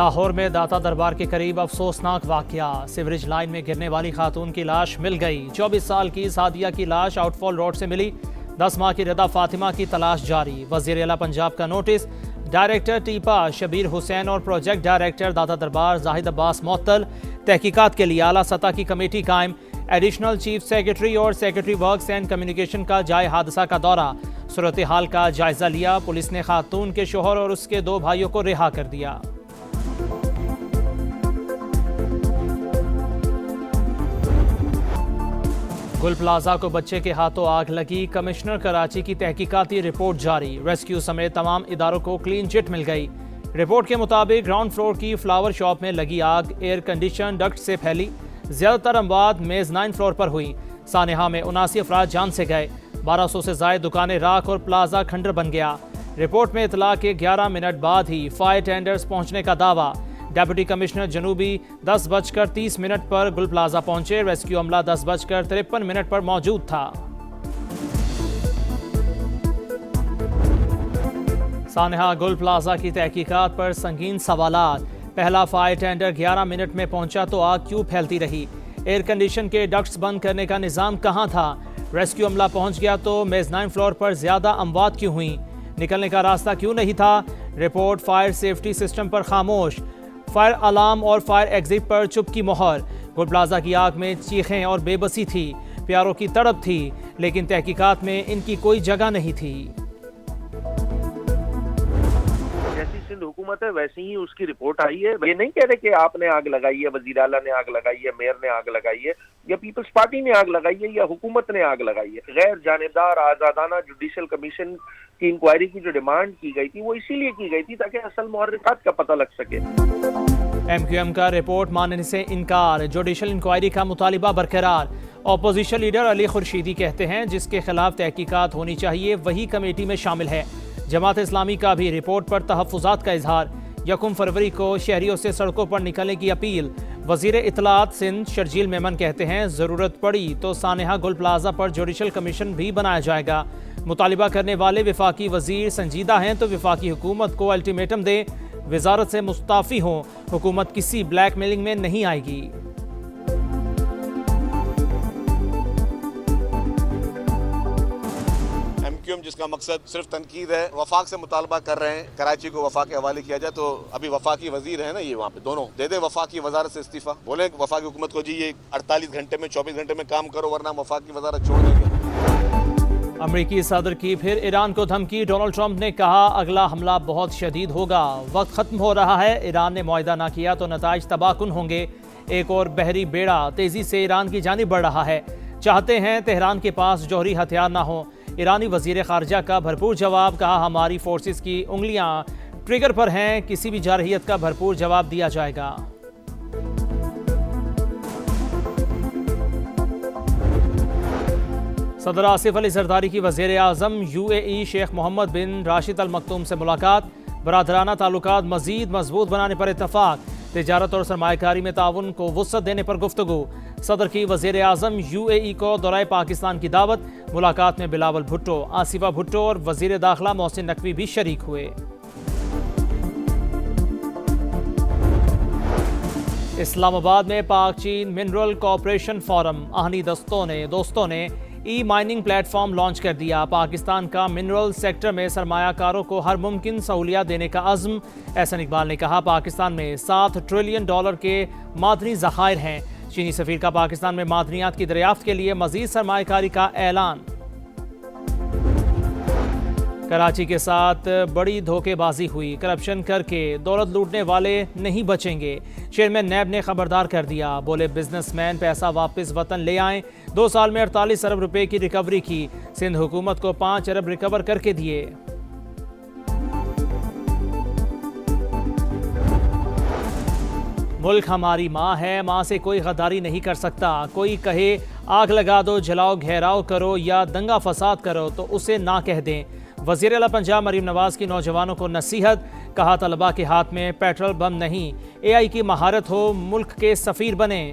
लाहौर में दाता दरबार के करीब अफसोसनाक वाकया। सिवरेज लाइन में गिरने वाली खातून की लाश मिल गई। 24 साल की सादिया की लाश आउटफॉल रोड से मिली। 10 माह की रदा फातिमा की तलाश जारी। वज़ीर आला पंजाब का नोटिस। डायरेक्टर टीपा शबीर हुसैन और प्रोजेक्ट डायरेक्टर दाता दरबार जाहिद अब्बास मुअत्तल। तहकीकात के लिए आला सतह की कमेटी कायम। एडिशनल चीफ सेक्रेटरी और सेक्रेटरी वर्क्स एंड कम्युनिकेशन का जाए हादसा का दौरा। सूरत हाल का जायजा लिया। पुलिस ने खातून के शोहर और उसके 2 भाइयों को रिहा कर दिया। गुल प्लाजा को बच्चे के हाथों आग लगी। कमिश्नर कराची की तहकीकाती रिपोर्ट जारी। रेस्क्यू समेत तमाम इदारों को क्लीन चिट मिल गई। रिपोर्ट के मुताबिक ग्राउंड फ्लोर की फ्लावर शॉप में लगी आग एयर कंडीशन डक्ट से फैली। ज्यादातर अमवात मेज़नाइन फ्लोर पर हुई। सानेहा में 79 अफराद जान से गए। 1200 से ज्यादा दुकानें राख और प्लाजा खंडर बन गया। रिपोर्ट में इतला के 11 मिनट बाद ही फायर टेंडर्स पहुंचने का दावा। डेप्यूटी कमिश्नर जनूबी 10:30 पर गुल प्लाजा पहुंचे। रेस्क्यू अमला 10:53 पर मौजूद था। सानेहा गुल प्लाजा की तहकीकात पर संगीन सवालात। पहला फायर टेंडर 11 मिनट में पहुंचा तो आग क्यों फैलती रही? एयर कंडीशन के डक्ट्स बंद करने का निजाम कहां था? रेस्क्यू अमला पहुंच गया तो मेज़नाइन फ्लोर पर ज्यादा अमवात क्यों हुई? निकलने का रास्ता क्यों नहीं था? रिपोर्ट फायर सेफ्टी सिस्टम पर खामोश। फायर अलार्म और फायर एग्जिट पर चुप की मोहर। गुल प्लाजा की आग में चीखें और बेबसी थी। प्यारों की तड़प थी, लेकिन तहकीकात में इनकी कोई जगह नहीं थी। जैसी सिंध हुकूमत है वैसी ही उसकी रिपोर्ट आई है। ये नहीं कह रहे कि आपने आग लगाई है, वजीर आला ने आग लगाई है, मेयर ने आग लगाई है, या पीपल्स पार्टी ने आग लगाई है, या हुकूमत ने आग लगाई है। गैर जानिबदार आजादाना जुडिशल कमीशन की इंक्वायरी की जो डिमांड की गई थी वो इसीलिए की गई थी ताकि असल मुहर्रिकात का पता लग सके। MQM का रिपोर्ट मानने से इनकार। जुडिशल इंक्वायरी का मुतालिबा बरकरार। अपोजिशन लीडर अली खुर्शीदी कहते हैं जिसके खिलाफ तहकीकात होनी चाहिए वही कमेटी में शामिल है। जमात इस्लामी का भी रिपोर्ट पर तहफ़्फ़ुज़ात का इजहार। 1 फरवरी को शहरियों से सड़कों पर निकलने की अपील। वज़ीर इत्तलात सिंध शर्जील मेमन कहते हैं ज़रूरत पड़ी तो सानेहा गुल प्लाजा पर जुडिशल कमीशन भी बनाया जाएगा। मुतालिबा करने वाले वफाकी वज़ीर संजीदा हैं तो वफाकी हुकूमत को अल्टीमेटम दे। वजारत से मुस्ताफ़ी हों। हुकूमत किसी ब्लैकमेलिंग में नहीं आएगी। MQM जिसका मकसद सिर्फ तनकीद है, वफाक से मुतालबा कर रहे हैं कराची को वफाक के हवाले किया जाए। तो अभी वफाकी वजीर है ना, ये वहाँ पे दोनों दे दे वफाकी वजारत से इस्तीफा। बोले वफाकी हुकूमत को जी ये 48 घंटे में 24 घंटे में काम करो वरना वफाकी वजारत छोड़ देंगे। अमरीकी सदर की फिर ईरान को धमकी। डोनाल्ड ट्रंप ने कहा अगला हमला बहुत शदीद होगा। वक्त खत्म हो रहा है। ईरान ने मुआहदा ना किया तो नताइज तबाहकुन होंगे। एक और बहरी बेड़ा तेजी से ईरान की जानिब बढ़ रहा है। चाहते हैं तेहरान के पास जौहरी हथियार ना हो। ईरानी वजीर खारजा का भरपूर जवाब। कहा हमारी फोर्सेस की उंगलियां ट्रिगर पर हैं। किसी भी जारहियत का भरपूर जवाब दिया जाएगा। सदर आसिफ अली जरदारी की वज़ीर आज़म UAE शेख मोहम्मद बिन राशिद अल मकतूम से मुलाकात। बरादराना ताल्लुकात मज़ीद मजबूत बनाने पर इत्तफाक। तिजारत और सरमायाकारी में ताउन को वुसअत देने पर गुफ्तगू। सदर की वज़ीर आज़म UAE को दौराए पाकिस्तान की दावत। मुलाकात में बिलावल भुट्टो, आसिफा भुट्टो और वज़ीर दाखिला मोहसिन नकवी भी शरीक हुए। इस्लामाबाद में पाक चीन मिनरल कोऑपरेशन फोरम आहनी दोस्तों ने ई माइनिंग प्लेटफॉर्म लॉन्च कर दिया। पाकिस्तान का मिनरल सेक्टर में सरमायाकारों को हर मुमकिन सहूलियत देने का अज़्म। एहसन इकबाल ने कहा पाकिस्तान में $7 ट्रिलियन के मादनी ज़खायर हैं। चीनी सफ़ीर का पाकिस्तान में मादनियात की दरियाफ्त के लिए मज़ीद सरमायाकारी का ऐलान। कराची के साथ बड़ी धोखेबाजी हुई। करप्शन करके दौलत लूटने वाले नहीं बचेंगे। चेयरमैन नैब ने खबरदार कर दिया। बोले बिजनेसमैन पैसा वापस वतन ले आएं। 2 साल में 48 अरब रुपए की रिकवरी की। सिंध हुकूमत को 5 अरब रिकवर करके दिए। मुल्क हमारी माँ है। माँ से कोई गद्दारी नहीं कर सकता। कोई कहे आग लगा दो, जलाओ, घेराव करो या दंगा फसाद करो तो उसे ना कह दें। वज़ीर आला पंजाब मरीम नवाज की नौजवानों को नसीहत। कहा तलबा के हाथ में पेट्रोल बम नहीं, AI की महारत हो, मुल्क के सफ़ीर बने।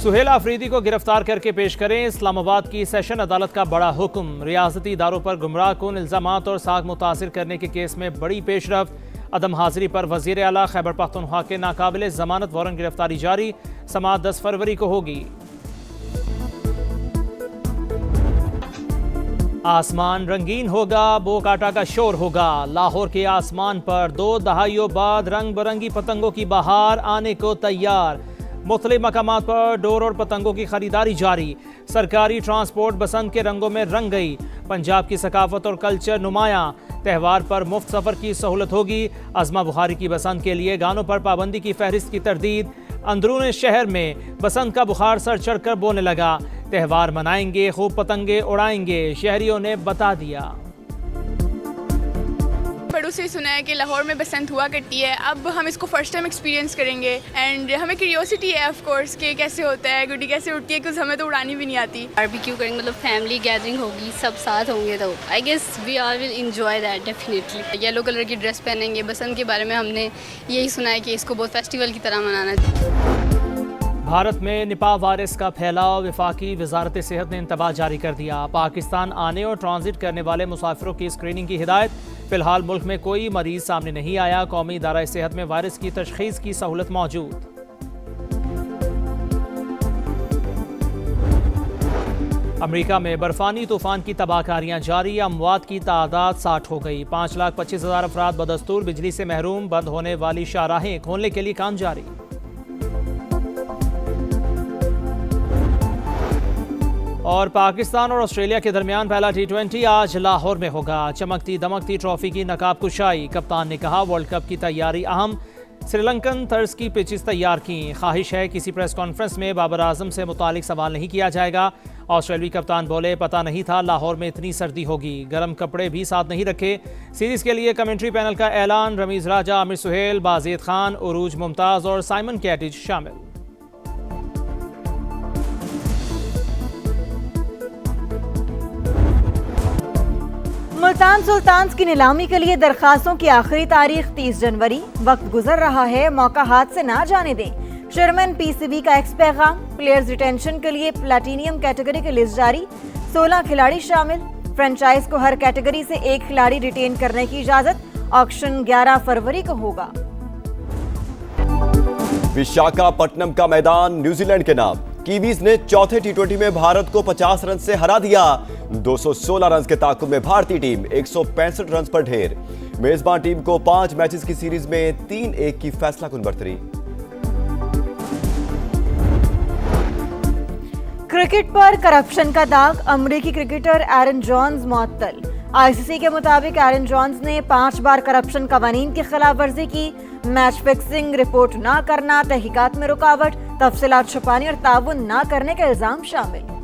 सुहेल आफरीदी को गिरफ्तार करके पेश करें। इस्लामाबाद की सेशन अदालत का बड़ा हुक्म। रियासती इदारों पर गुमराह कुन इल्ज़ामात और साख मुतासिर करने के केस में बड़ी पेशरफ्त। अदम हाजिरी पर वजीर आला खैबर पख्तूनख्वा के नाकाबिले जमानत वारंट गिरफ्तारी जारी, समाअत 10 फरवरी को होगी। आसमान रंगीन होगा, बोकाटा का शोर होगा। लाहौर के आसमान पर 2 दहाइयों बाद रंग बिरंगी पतंगों की बहार आने को तैयार। मुख्तलिफ मकामात पर डोर और पतंगों की खरीदारी जारी। सरकारी ट्रांसपोर्ट बसंत के रंगों में रंग गई। पंजाब की सकाफत और कल्चर नुमायां। त्यौहार पर मुफ्त सफ़र की सहूलत होगी। अज़मा बुखारी की बसंत के लिए गानों पर पाबंदी की फहरिस्त की तरदीद। अंदरून शहर में बसंत का बुखार सर चढ़कर बोलने लगा। त्यौहार मनाएंगे, खूब पतंगे उड़ाएंगे, शहरियों ने बता दिया। बड़ों से सुना है कि लाहौर में बसंत हुआ करती है, अब हम इसको फर्स्ट टाइम एक्सपीरियंस करेंगे एंड हमें क्यूरियोसिटी है ऑफ कोर्स कि कैसे होता है, गुड्डी कैसे उड़ती है, कुछ हमें तो उड़ानी भी नहीं आती। बारबेक्यू करेंगे, मतलब फैमिली गैदरिंग होगी, सब साथ होंगे, तो I guess we are will enjoy that definitely. Yellow colour की ड्रेस पहनेंगे। बसंत के बारे में हमने यही सुना है कि इसको बहुत फेस्टिवल की तरह मनाना चाहिए। भारत में निपाह वायरस का फैलाव, वफाकी वजारत सेहत ने इंतबाह जारी कर दिया। पाकिस्तान आने और ट्रांजिट करने वाले मुसाफिरों की स्क्रीनिंग की हिदायत। फिलहाल मुल्क में कोई मरीज सामने नहीं आया। कौमी इदारा सेहत में वायरस की तशखीस की सहूलत मौजूद। अमेरिका में बर्फानी तूफान की तबाहकारियां जारी। अमवात की तादाद 60 हो गई। 5,25,000 अफराद बदस्तूर। बिजली से महरूम। बंद होने वाली शाहराहें खोलने के लिए काम जारी। और पाकिस्तान और ऑस्ट्रेलिया के दरमियान पहला T20 आज लाहौर में होगा। चमकती दमकती ट्रॉफी की नकाब कुशाई। कप्तान ने कहा वर्ल्ड कप की तैयारी अहम। श्रीलंकन तर्ज की पिचेस तैयार की। ख्वाहिश है किसी प्रेस कॉन्फ्रेंस में बाबर आजम से मुतालिक सवाल नहीं किया जाएगा। ऑस्ट्रेलियाई कप्तान बोले पता नहीं था लाहौर में इतनी सर्दी होगी, गर्म कपड़े भी साथ नहीं रखे। सीरीज के लिए कमेंट्री पैनल का ऐलान। रमीज राजा, आमिर सुहेल, बाजिद खान, उरूज मुमताज और साइमन कैटिज शामिल। मुल्तान सुल्तान्स की नीलामी के लिए दरखास्तों की आखिरी तारीख 30 जनवरी। वक्त गुजर रहा है, मौका हाथ से ना जाने दें। चेयरमैन पीसीबी का एक्स पैगाम। प्लेयर्स रिटेंशन के लिए प्लैटिनियम कैटेगरी की लिस्ट जारी। 16 खिलाड़ी शामिल। फ्रेंचाइज को हर कैटेगरी से 1 खिलाड़ी रिटेन करने की इजाजत। ऑक्शन 11 फरवरी को होगा। विशाखापट्टनम का मैदान न्यूजीलैंड के नाम। कीवीज ने चौथे T20 में भारत को 50 रन से हरा दिया। 216 रन के ताकुब में भारतीय टीम 165 रन पर ढेर। मेजबान टीम को 5 मैचेस की सीरीज में 3-1 की फैसलाकुन बढ़तरी। क्रिकेट पर करप्शन का दाग। अमेरिकी क्रिकेटर एरन जॉन्स मुअत्तल। आईसीसी के मुताबिक एरन जॉन्स ने 5 बार करप्शन कवानीन की खिलाफ वर्जी की। मैच फिक्सिंग, रिपोर्ट ना करना, तहकीकात में रुकावट, तफसीलात छुपाने और ताउन ना करने का इल्जाम शामिल।